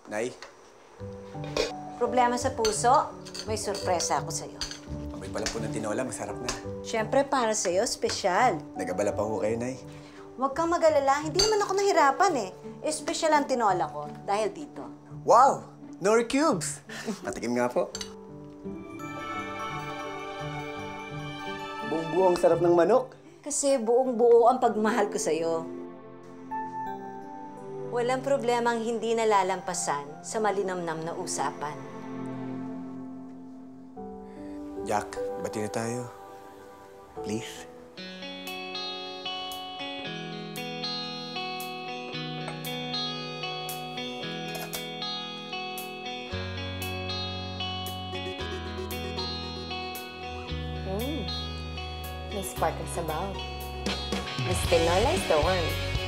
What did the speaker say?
Nay? Problema sa puso? May sorpresa ako sa'yo. Amoy pa lang po ng tinola, masarap na. Siyempre, para sa'yo, espesyal. Nag-abala pa ho kayo, Nay. Huwag kang mag-alala, hindi naman ako nahirapan eh. Espesyal ang tinola ko dahil dito. Wow! Nori Cubes! Patikim nga po. Buong-buo ang sarap ng manok. Kasi buong-buo ang pagmahal ko sa'yo. Walang problemang hindi nalalampasan sa malinamnam na usapan. Jack, bati na tayo. Please. May sparkle sabaw. Mas tinola is the one.